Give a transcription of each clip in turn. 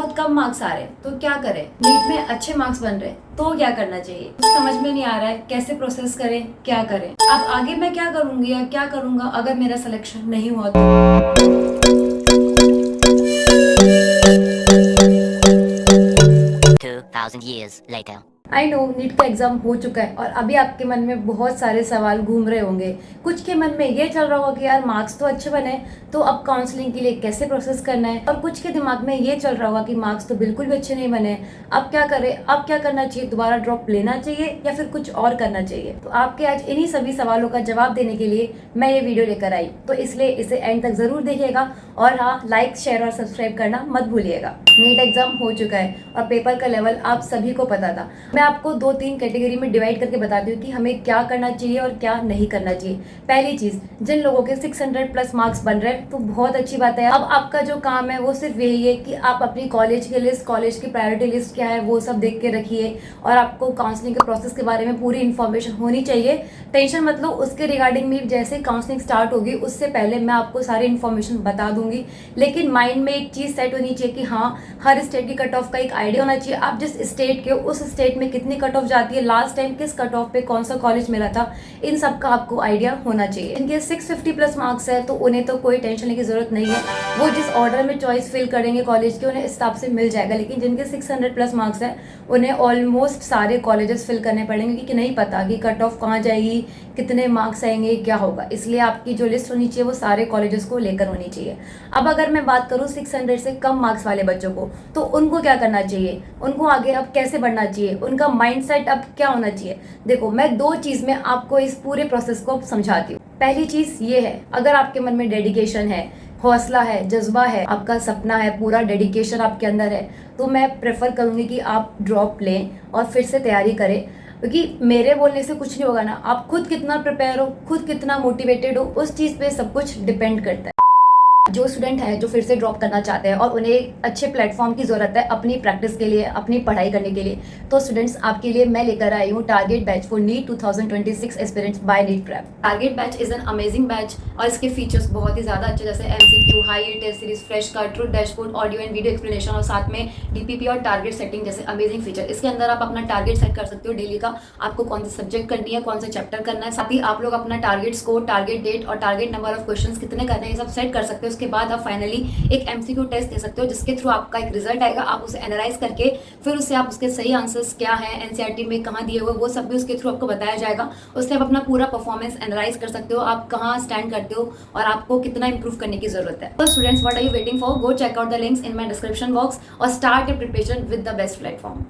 बहुत कम मार्क्स आ रहे हैं तो क्या करें, नीट में अच्छे मार्क्स बन रहे तो क्या करना चाहिए, समझ में नहीं आ रहा है, कैसे प्रोसेस करें, क्या करें, अब आगे मैं क्या करूंगी या क्या करूंगा अगर मेरा सिलेक्शन नहीं हुआ तो। 2000 years later. I know NEET का एग्जाम हो चुका है और अभी आपके मन में बहुत सारे सवाल घूम रहे होंगे। कुछ के मन में ये चल रहा होगा कि यार मार्क्स तो अच्छे बने तो अब काउंसलिंग के लिए कैसे प्रोसेस करना है, और कुछ के दिमाग में ये चल रहा होगा कि मार्क्स तो बिल्कुल भी अच्छे नहीं बने, अब क्या करें, अब क्या करना चाहिए, दोबारा ड्रॉप लेना चाहिए या फिर कुछ और करना चाहिए। तो आपके आज इन्हीं सभी सवालों का जवाब देने के लिए मैं ये वीडियो लेकर आई, तो इसलिए इसे एंड तक जरूर देखिएगा और हाँ, लाइक शेयर और सब्सक्राइब करना मत भूलिएगा। नीट एग्जाम हो चुका है और पेपर का लेवल आप सभी को पता था। मैं आपको 2-3 कैटेगरी में डिवाइड करके बताती हूँ कि हमें क्या करना चाहिए और क्या नहीं करना चाहिए। पहली चीज, जिन लोगों के 600 प्लस मार्क्स बन रहे हैं तो बहुत अच्छी बात है। अब आपका जो काम है वो सिर्फ यही है कि आप अपनी कॉलेज की लिस्ट, कॉलेज की प्रायोरिटी लिस्ट क्या है वो सब देख के रखिए और आपको काउंसलिंग के प्रोसेस के बारे में पूरी इन्फॉर्मेशन होनी चाहिए। टेंशन मत लो, उसके रिगार्डिंग में जैसे काउंसलिंग स्टार्ट होगी उससे पहले मैं आपको सारी इन्फॉर्मेशन बता दूंगी। लेकिन माइंड में एक चीज सेट होनी चाहिए कि हाँ, हर स्टेट की कट ऑफ का एक आइडिया होना चाहिए। आप जिस स्टेट के उस स्टेट में कितनी कट ऑफ जाती है, लास्ट टाइम किस कट ऑफ पे कौन सा कॉलेज मिला था, इन सब का आपको आइडिया होना चाहिए। इनके 650 प्लस मार्क्स है तो उन्हें तो कोई टेंशन लेने की जरूरत नहीं है, वो जिस ऑर्डर में चॉइस फिल करेंगे कॉलेज के उन्हें इस हिसाब से मिल जाएगा। लेकिन जिनके 600 प्लस मार्क्स है उन्हें ऑलमोस्ट सारे कॉलेजेस फिल करने पड़ेंगे क्योंकि नहीं पता कि कट ऑफ कहाँ जाएगी, कितने मार्क्स आएंगे, क्या होगा। इसलिए आपकी जो लिस्ट होनी चाहिए वो सारे कॉलेजेस को लेकर होनी चाहिए। अब अगर मैं बात करूँ 600 से कम मार्क्स वाले बच्चों को, तो उनको क्या करना चाहिए, उनको आगे अब कैसे बढ़ना चाहिए, उनका माइंडसेट अब क्या होना चाहिए। देखो, मैं 2 चीज में आपको इस पूरे प्रोसेस को समझाती हूँ। पहली चीज ये है, अगर आपके मन में डेडिकेशन है, हौसला है, जज्बा है, आपका सपना है, पूरा डेडिकेशन आपके अंदर है, तो मैं प्रेफर करूंगी कि आप ड्रॉप लें और फिर से तैयारी करें। क्योंकि मेरे बोलने से कुछ नहीं होगा ना, आप खुद कितना प्रिपेयर हो, खुद कितना मोटिवेटेड हो, उस चीज पे सब कुछ डिपेंड करता है। जो स्टूडेंट है जो फिर से ड्रॉप करना चाहते हैं और उन्हें अच्छे प्लेटफॉर्म की जरूरत है अपनी प्रैक्टिस के लिए, अपनी पढ़ाई करने के लिए, तो स्टूडेंट्स आपके लिए मैं लेकर आई हूँ target batch for NEET 2026 aspirants by NEET prep. Target batch is an amazing batch और इसके फीचर्स बहुत ही ज्यादा अच्छे, जैसे MCQ, high test series, fresh का true dashboard, audio and video explanation और साथ में डीपीपी और टारगेट सेटिंग जैसे अमेजिंग फीचर। इसके अंदर आप अपना टारगेट सेट कर सकते हो डेली का, आपको कौन सा सब्जेक्ट करनी है, कौन सा चैप्टर करना है, साथ ही आप लोग अपना टारगेट स्कोर, टारगेट डेट और टारगेट नंबर ऑफ क्वेश्चन कितने करने हैं ये सब सेट कर सकते हो। उसके बाद आप फाइनली एक एमसीक्यू टेस्ट दे सकते हो जिसके थ्रू आपका एक रिजल्ट आएगा, आप उसे एनालाइज करके फिर उससे आप उसके सही आंसर्स क्या है, एनसीईआरटी में कहाँ दिए हुए वो सब भी उसके थ्रू आपको बताया जाएगा। उससे आप अपना पूरा परफॉर्मेंस एनालाइज कर सकते हो, आप कहाँ स्टैंड करते हो और आपको कितना इंप्रूव करने की जरूरत है। तो students, what are you waiting for, go check out the links in my description box और start your preparation with the best platform.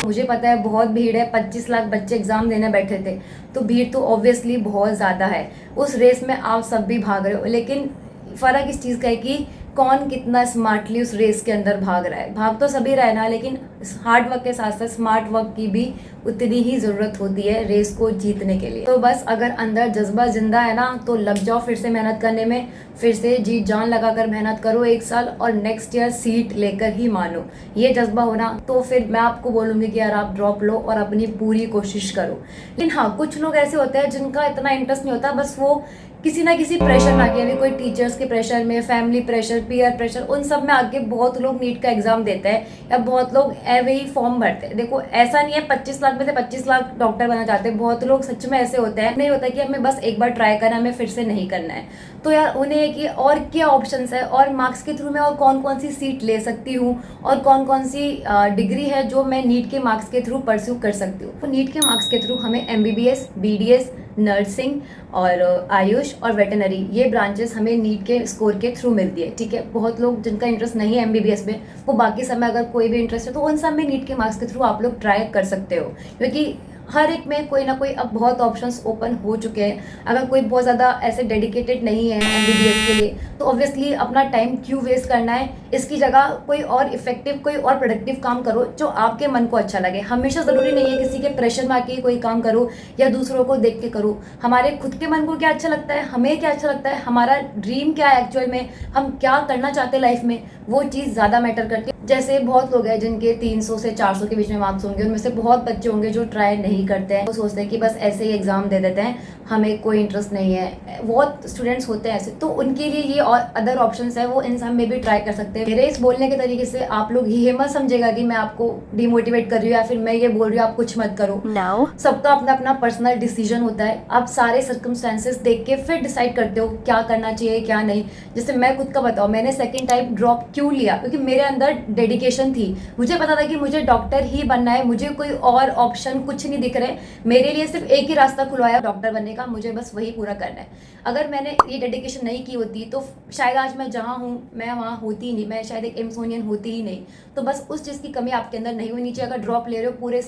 मुझे पता है बहुत भीड़ है, 25 लाख बच्चे एग्जाम देने बैठे थे, तो भीड़ तो ऑब्वियसली बहुत ज़्यादा है। उस रेस में आप सब भी भाग रहे हो, लेकिन फ़र्क इस चीज़ का है कि कौन कितना स्मार्टली उस रेस के अंदर भाग रहा है। भाग तो सभी रहे ना, लेकिन हार्ड वर्क के साथ साथ स्मार्ट वर्क की भी उतनी ही ज़रूरत होती है रेस को जीतने के लिए। तो बस अगर अंदर जज्बा जिंदा है ना तो लग जाओ फिर से मेहनत करने में, फिर से जी जान लगाकर मेहनत करो 1 साल और नेक्स्ट ईयर सीट लेकर ही मानो। ये जज्बा होना तो फिर मैं आपको बोलूँगी कि यार आप ड्रॉप लो और अपनी पूरी कोशिश करो। लेकिन हाँ, कुछ लोग ऐसे होते हैं जिनका इतना इंटरेस्ट नहीं होता, बस वो किसी ना किसी प्रेशर में आके, अभी कोई टीचर्स के प्रेशर में, फैमिली प्रेशर, पीयर प्रेशर, उन सब में आके बहुत लोग नीट का एग्जाम देते हैं या बहुत लोग ऐवे ही फॉर्म भरते हैं। देखो, ऐसा नहीं है 25 लाख में से 25 लाख डॉक्टर बनना चाहते हैं, बहुत लोग सच में ऐसे होते हैं, नहीं होता कि हमें बस एक बार ट्राई करना है, हमें फिर से नहीं करना है। तो यार उन्हें कि और क्या ऑप्शंस है और मार्क्स के थ्रू मैं और कौन कौन सी सीट ले सकती हूँ और कौन कौन सी डिग्री है जो मैं नीट के मार्क्स के थ्रू परस्यू कर सकती हूँ। तो नीट के मार्क्स के थ्रू हमें एमबीबीएस, बीडीएस, नर्सिंग और आयुष और वेटनरी, ये ब्रांचेस हमें नीट के स्कोर के थ्रू मिलती है। ठीक है, बहुत लोग जिनका इंटरेस्ट नहीं है एमबीबीएस में, वो बाकी सब में अगर कोई भी इंटरेस्ट है तो उन सब में नीट के मार्क्स के थ्रू आप लोग ट्राई कर सकते हो, क्योंकि हर एक में कोई ना कोई अब बहुत ऑप्शंस ओपन हो चुके हैं। अगर कोई बहुत ज़्यादा ऐसे डेडिकेटेड नहीं है एमबीबीएस के लिए तो ऑब्वियसली अपना टाइम क्यों वेस्ट करना है, इसकी जगह कोई और इफेक्टिव, कोई और प्रोडक्टिव काम करो जो आपके मन को अच्छा लगे। हमेशा ज़रूरी नहीं है किसी के प्रेशर में आके कोई काम करो या दूसरों को देख के करो। हमारे खुद के मन को क्या अच्छा लगता है, हमें क्या अच्छा लगता है, हमारा ड्रीम क्या है एक्चुअल में, हम क्या करना चाहते हैं लाइफ में, वो चीज़ ज़्यादा मैटर करती है। जैसे बहुत लोग हैं जिनके 300 से 400 के बीच में मार्क्स होंगे, उनमें से बहुत बच्चे होंगे जो ट्राई नहीं करते हैं, वो सोचते हैं कि बस ऐसे ही एग्जाम दे देते हैं, हमें कोई इंटरेस्ट नहीं है। बहुत स्टूडेंट्स होते हैं ऐसे, तो उनके लिए ये और अदर ऑप्शंस है, वो इंसान में भी ट्राई कर सकते हैं। मेरे इस बोलने के तरीके से आप लोग ये मत समझेगा कि मैं आपको डिमोटिवेट कर रही हूँ या फिर मैं ये बोल रही हूँ आप कुछ मत करो। No. सबका अपना अपना पर्सनल डिसीजन होता है। आप सारे सर्कमस्टेंसेस देख के फिर डिसाइड करते हो क्या करना चाहिए क्या नहीं। जैसे मैं खुद का बताऊँ, मैंने सेकंड टाइम ड्रॉप क्यों लिया, क्योंकि मेरे अंदर डेडिकेशन थी। मुझे पता था कि मुझे डॉक्टर ही बनना है, मुझे कोई और ऑप्शन कुछ नहीं दिख रहे। मेरे लिए सिर्फ एक ही रास्ता खुला है डॉक्टर बनने का, मुझे बस वही पूरा करना है। अगर मैंने ये डेडिकेशन नहीं की होती तो शायद आज मैं जहाँ हूँ मैं वहाँ होती ही नहीं, मैं शायद एक एम्सोनियन होती ही नहीं। तो बस उस चीज़ की कमी आपके अंदर नहीं होनी चाहिए। अगर ड्रॉप ले रहे हो पूरे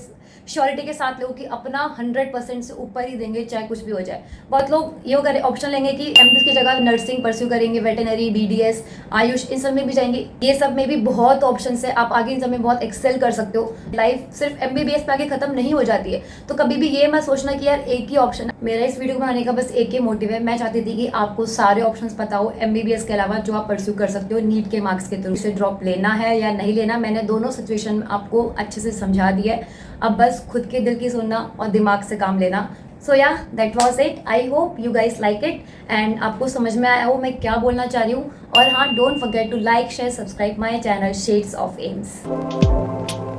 श्योरिटी के साथ लो कि अपना 100% से ऊपर ही देंगे चाहे कुछ भी हो जाए। बहुत लोग ये करें ऑप्शन लेंगे कि एमबीबीएस की जगह नर्सिंग परस्यू करेंगे, वेटनरी, बीडीएस, आयुष, इन सब में भी जाएंगे। ये सब में भी बहुत ऑप्शन है, आप आगे इन सब में बहुत एक्सेल कर सकते हो। लाइफ सिर्फ एमबीबीएस पे आगे खत्म नहीं हो जाती है, तो कभी भी ये मत सोचना कि यार एक ही ऑप्शन। मेरा इस वीडियो बनाने का बस एक ही मोटिव है, मैं चाहती थी कि आपको सारे ऑप्शंस पता हो एमबीबीएस के अलावा जो आप परस्यू कर सकते हो नीट के मार्क्स के थ्रू। से ड्रॉप लेना है या नहीं लेना, मैंने दोनों सिचुएशन आपको अच्छे से समझा दिया है। अब बस खुद के दिल की सुनना और दिमाग से काम लेना। सो या that was it. I hope you guys like it and आपको समझ में आया हो मैं क्या बोलना चाह रही हूँ। और हाँ, don't forget to like, share, subscribe my channel Shades of AIIMS.